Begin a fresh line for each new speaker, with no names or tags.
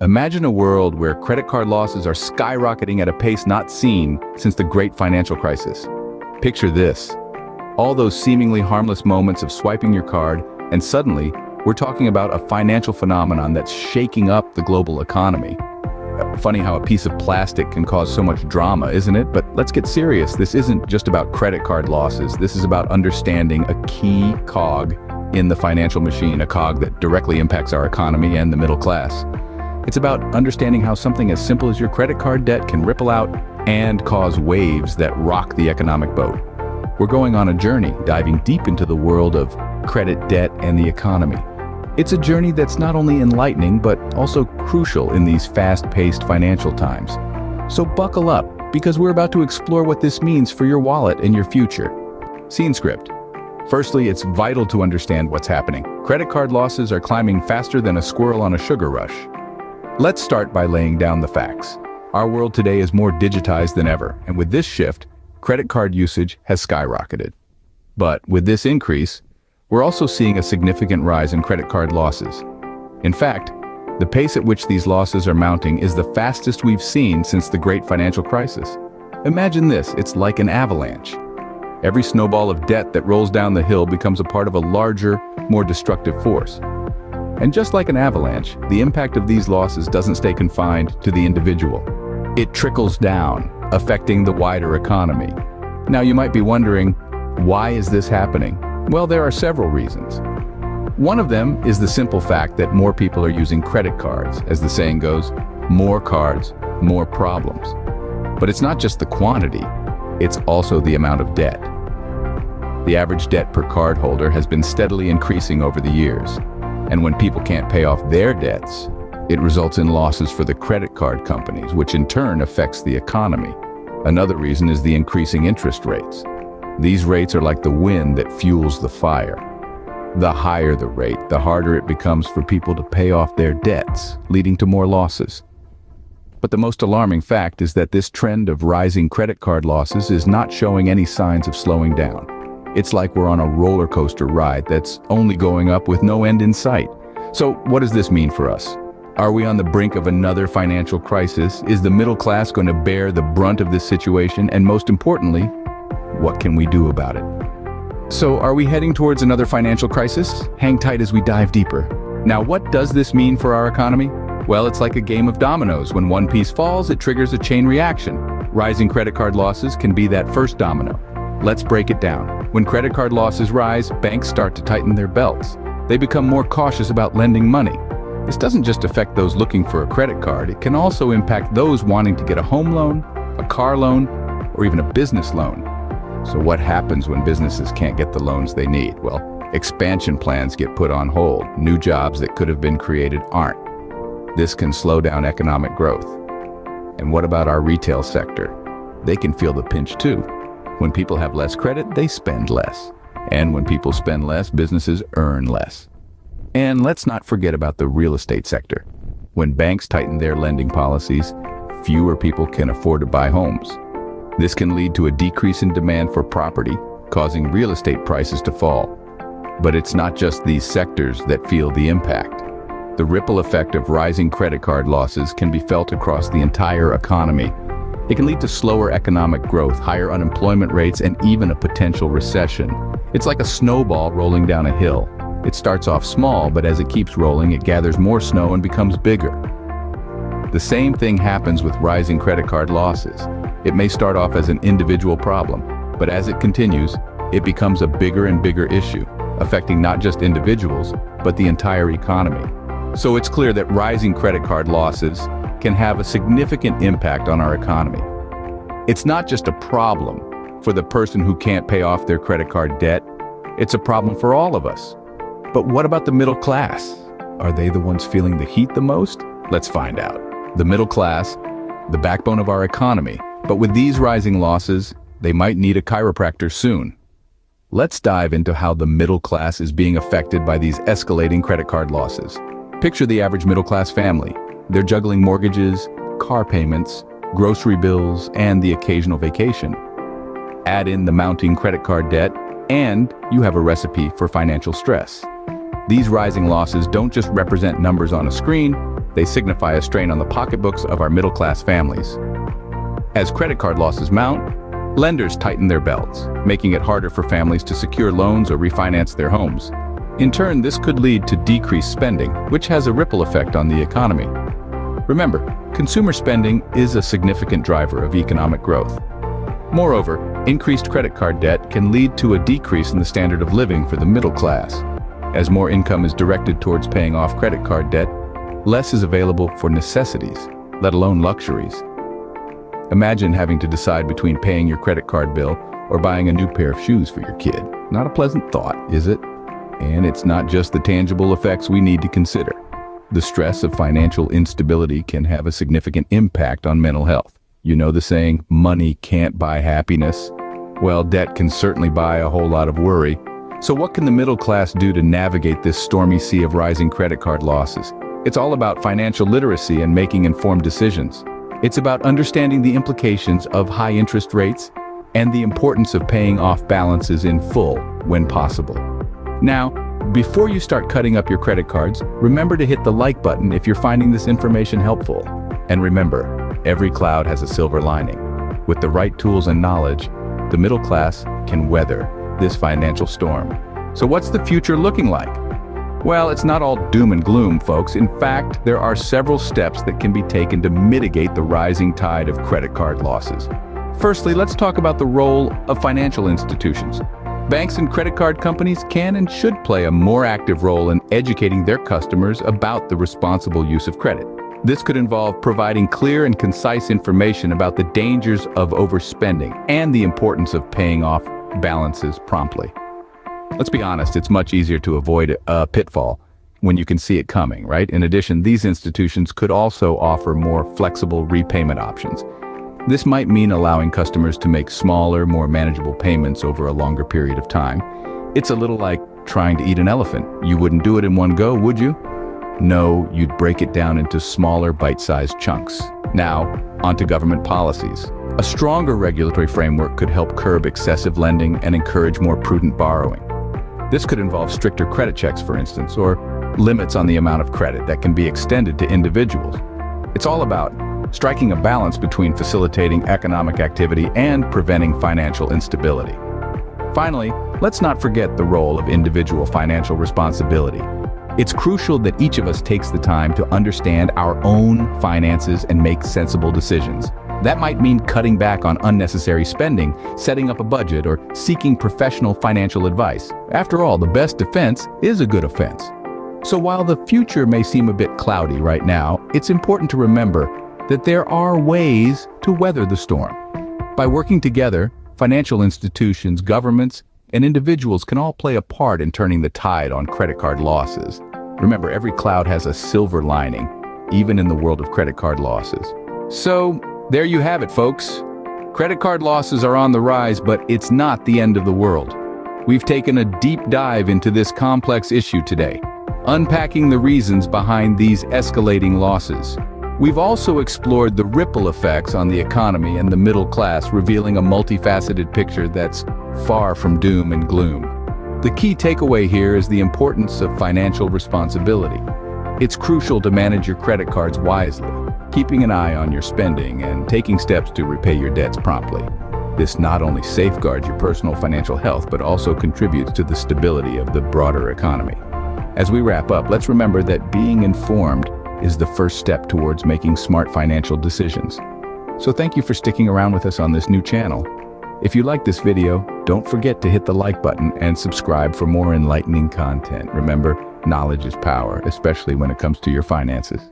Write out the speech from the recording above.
Imagine a world where credit card losses are skyrocketing at a pace not seen since the great financial crisis. Picture this. All those seemingly harmless moments of swiping your card, and suddenly, we're talking about a financial phenomenon that's shaking up the global economy. Funny how a piece of plastic can cause so much drama, isn't it? But let's get serious. This isn't just about credit card losses. This is about understanding a key cog in the financial machine, a cog that directly impacts our economy and the middle class. It's about understanding how something as simple as your credit card debt can ripple out and cause waves that rock the economic boat. We're going on a journey, diving deep into the world of credit, debt, and the economy. It's a journey that's not only enlightening, but also crucial in these fast-paced financial times. So buckle up, because we're about to explore what this means for your wallet and your future. Scene script. Firstly, it's vital to understand what's happening. Credit card losses are climbing faster than a squirrel on a sugar rush. Let's start by laying down the facts. Our world today is more digitized than ever, and with this shift, credit card usage has skyrocketed. But with this increase, we're also seeing a significant rise in credit card losses. In fact, the pace at which these losses are mounting is the fastest we've seen since the great financial crisis. Imagine this, it's like an avalanche. Every snowball of debt that rolls down the hill becomes a part of a larger, more destructive force. And just like an avalanche, the impact of these losses doesn't stay confined to the individual. It trickles down, affecting the wider economy. Now you might be wondering, why is this happening? Well, there are several reasons. One of them is the simple fact that more people are using credit cards. As the saying goes, more cards, more problems. But it's not just the quantity, it's also the amount of debt. The average debt per cardholder has been steadily increasing over the years. And when people can't pay off their debts, it results in losses for the credit card companies, which in turn affects the economy. Another reason is the increasing interest rates. These rates are like the wind that fuels the fire. The higher the rate, the harder it becomes for people to pay off their debts, leading to more losses. But the most alarming fact is that this trend of rising credit card losses is not showing any signs of slowing down. It's like we're on a roller coaster ride that's only going up with no end in sight. So what does this mean for us? Are we on the brink of another financial crisis? Is the middle class going to bear the brunt of this situation? And most importantly, what can we do about it? So are we heading towards another financial crisis? Hang tight as we dive deeper. Now, what does this mean for our economy? Well, it's like a game of dominoes. When one piece falls, it triggers a chain reaction. Rising credit card losses can be that first domino. Let's break it down. When credit card losses rise, banks start to tighten their belts. They become more cautious about lending money. This doesn't just affect those looking for a credit card, it can also impact those wanting to get a home loan, a car loan, or even a business loan. So what happens when businesses can't get the loans they need? Well, expansion plans get put on hold. New jobs that could have been created aren't. This can slow down economic growth. And what about our retail sector? They can feel the pinch too. When people have less credit, they spend less. And when people spend less, businesses earn less. And let's not forget about the real estate sector. When banks tighten their lending policies, fewer people can afford to buy homes. This can lead to a decrease in demand for property, causing real estate prices to fall. But it's not just these sectors that feel the impact. The ripple effect of rising credit card losses can be felt across the entire economy. It can lead to slower economic growth, higher unemployment rates, and even a potential recession. It's like a snowball rolling down a hill. It starts off small, but as it keeps rolling, it gathers more snow and becomes bigger. The same thing happens with rising credit card losses. It may start off as an individual problem, but as it continues, it becomes a bigger and bigger issue, affecting not just individuals, but the entire economy. So it's clear that rising credit card losses can have a significant impact on our economy. It's not just a problem for the person who can't pay off their credit card debt, it's a problem for all of us. But what about the middle class? Are they the ones feeling the heat the most? Let's find out. The middle class, the backbone of our economy. But with these rising losses, they might need a chiropractor soon. Let's dive into how the middle class is being affected by these escalating credit card losses. Picture the average middle-class family. They're juggling mortgages, car payments, grocery bills, and the occasional vacation. Add in the mounting credit card debt, and you have a recipe for financial stress. These rising losses don't just represent numbers on a screen, They signify a strain on the pocketbooks of our middle-class families. As credit card losses mount, lenders tighten their belts, making it harder for families to secure loans or refinance their homes. In turn, this could lead to decreased spending, which has a ripple effect on the economy. Remember, consumer spending is a significant driver of economic growth. Moreover, increased credit card debt can lead to a decrease in the standard of living for the middle class. As more income is directed towards paying off credit card debt, less is available for necessities, let alone luxuries. Imagine having to decide between paying your credit card bill or buying a new pair of shoes for your kid. Not a pleasant thought, is it? And it's not just the tangible effects we need to consider. The stress of financial instability can have a significant impact on mental health. You know the saying, money can't buy happiness? Well, debt can certainly buy a whole lot of worry. So what can the middle class do to navigate this stormy sea of rising credit card losses? It's all about financial literacy and making informed decisions. It's about understanding the implications of high interest rates and the importance of paying off balances in full when possible. Now, before you start cutting up your credit cards, remember to hit the like button if you're finding this information helpful. And remember, every cloud has a silver lining. With the right tools and knowledge, the middle class can weather this financial storm. So what's the future looking like? Well, it's not all doom and gloom, folks. In fact, there are several steps that can be taken to mitigate the rising tide of credit card losses. Firstly, let's talk about the role of financial institutions. Banks and credit card companies can and should play a more active role in educating their customers about the responsible use of credit. This could involve providing clear and concise information about the dangers of overspending and the importance of paying off balances promptly. Let's be honest, it's much easier to avoid a pitfall when you can see it coming, right? In addition, these institutions could also offer more flexible repayment options. This might mean allowing customers to make smaller, more manageable payments over a longer period of time. It's a little like trying to eat an elephant. You wouldn't do it in one go, would you? No, you'd break it down into smaller, bite-sized chunks. Now, onto government policies. A stronger regulatory framework could help curb excessive lending and encourage more prudent borrowing. This could involve stricter credit checks, for instance, or limits on the amount of credit that can be extended to individuals. It's all about striking a balance between facilitating economic activity and preventing financial instability. Finally, let's not forget the role of individual financial responsibility. It's crucial that each of us takes the time to understand our own finances and make sensible decisions. That might mean cutting back on unnecessary spending, setting up a budget, or seeking professional financial advice. After all, the best defense is a good offense. So while the future may seem a bit cloudy right now, it's important to remember that there are ways to weather the storm. By working together, financial institutions, governments, and individuals can all play a part in turning the tide on credit card losses. Remember, every cloud has a silver lining, even in the world of credit card losses. So, there you have it, folks. Credit card losses are on the rise, but it's not the end of the world. We've taken a deep dive into this complex issue today, unpacking the reasons behind these escalating losses. We've also explored the ripple effects on the economy and the middle class, revealing a multifaceted picture that's far from doom and gloom. The key takeaway here is the importance of financial responsibility. It's crucial to manage your credit cards wisely, keeping an eye on your spending and taking steps to repay your debts promptly. This not only safeguards your personal financial health, but also contributes to the stability of the broader economy. As we wrap up, let's remember that being informed is the first step towards making smart financial decisions. So thank you for sticking around with us on this new channel. If you like this video, don't forget to hit the like button and subscribe for more enlightening content. Remember, knowledge is power, especially when it comes to your finances.